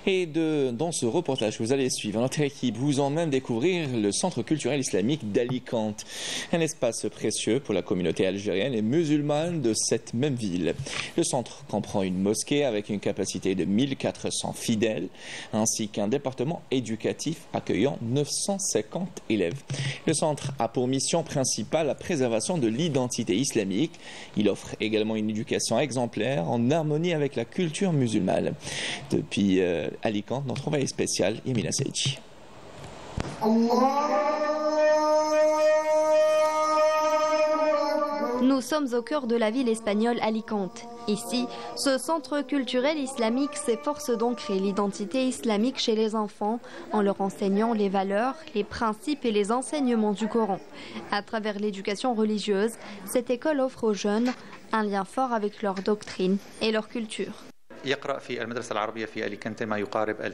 Et dans ce reportage que vous allez suivre, notre équipe vous emmène découvrir le centre culturel islamique d'Alicante, un espace précieux pour la communauté algérienne et musulmane de cette même ville. Le centre comprend une mosquée avec une capacité de 1400 fidèles, ainsi qu'un département éducatif accueillant 950 élèves. Le centre a pour mission principale la préservation de l'identité islamique. Il offre également une éducation exemplaire en harmonie avec la culture musulmane. Depuis Alicante, notre envoyé spécial, Yamina Seydji. Nous sommes au cœur de la ville espagnole Alicante. Ici, ce centre culturel islamique s'efforce d'ancrer l'identité islamique chez les enfants en leur enseignant les valeurs, les principes et les enseignements du Coran. À travers l'éducation religieuse, cette école offre aux jeunes un lien fort avec leur doctrine et leur culture.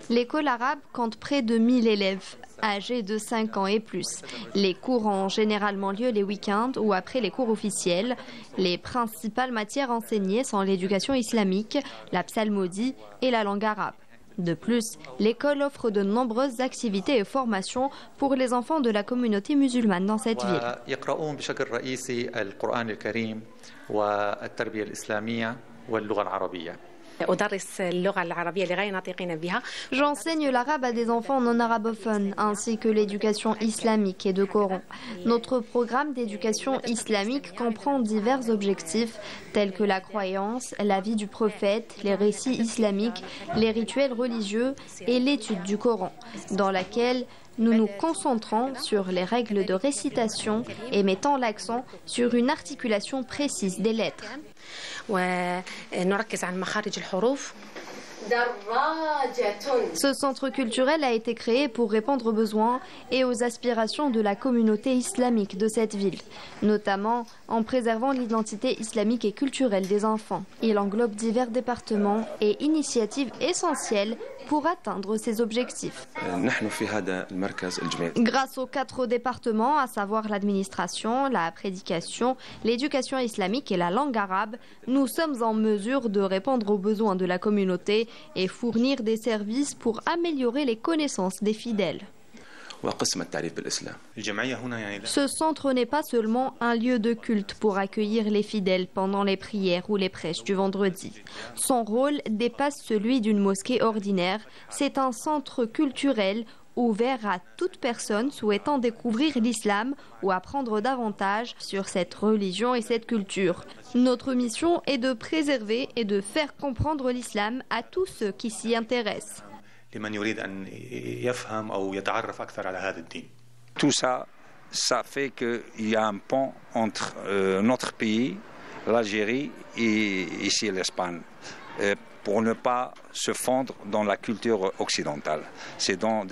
L'école arabe compte près de 1000 élèves, âgés de 5 ans et plus. Les cours ont généralement lieu les week-ends ou après les cours officiels. Les principales matières enseignées sont l'éducation islamique, la psalmodie et la langue arabe. De plus, l'école offre de nombreuses activités et formations pour les enfants de la communauté musulmane dans cette ville. J'enseigne l'arabe à des enfants non arabophones, ainsi que l'éducation islamique et de Coran. Notre programme d'éducation islamique comprend divers objectifs, tels que la croyance, la vie du prophète, les récits islamiques, les rituels religieux et l'étude du Coran, dans laquelle nous nous concentrons sur les règles de récitation et mettons l'accent sur une articulation précise des lettres. Ce centre culturel a été créé pour répondre aux besoins et aux aspirations de la communauté islamique de cette ville, notamment en préservant l'identité islamique et culturelle des enfants. Il englobe divers départements et initiatives essentielles pour atteindre ces objectifs. Grâce aux 4 départements, à savoir l'administration, la prédication, l'éducation islamique et la langue arabe, nous sommes en mesure de répondre aux besoins de la communauté et fournir des services pour améliorer les connaissances des fidèles. Ce centre n'est pas seulement un lieu de culte pour accueillir les fidèles pendant les prières ou les prêches du vendredi. Son rôle dépasse celui d'une mosquée ordinaire. C'est un centre culturel ouvert à toute personne souhaitant découvrir l'islam ou apprendre davantage sur cette religion et cette culture. Notre mission est de préserver et de faire comprendre l'islam à tous ceux qui s'y intéressent. Tout ça, ça fait qu'il y a un pont entre notre pays, l'Algérie et ici l'Espagne, pour ne pas se fondre dans la culture occidentale. C'est dans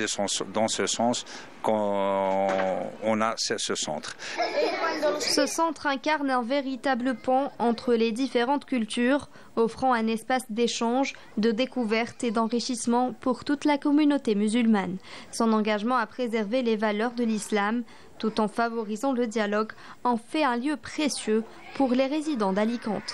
ce sens qu'on a ce centre. Ce centre incarne un véritable pont entre les différentes cultures, offrant un espace d'échange, de découverte et d'enrichissement pour toute la communauté musulmane. Son engagement à préserver les valeurs de l'islam, tout en favorisant le dialogue, en fait un lieu précieux pour les résidents d'Alicante.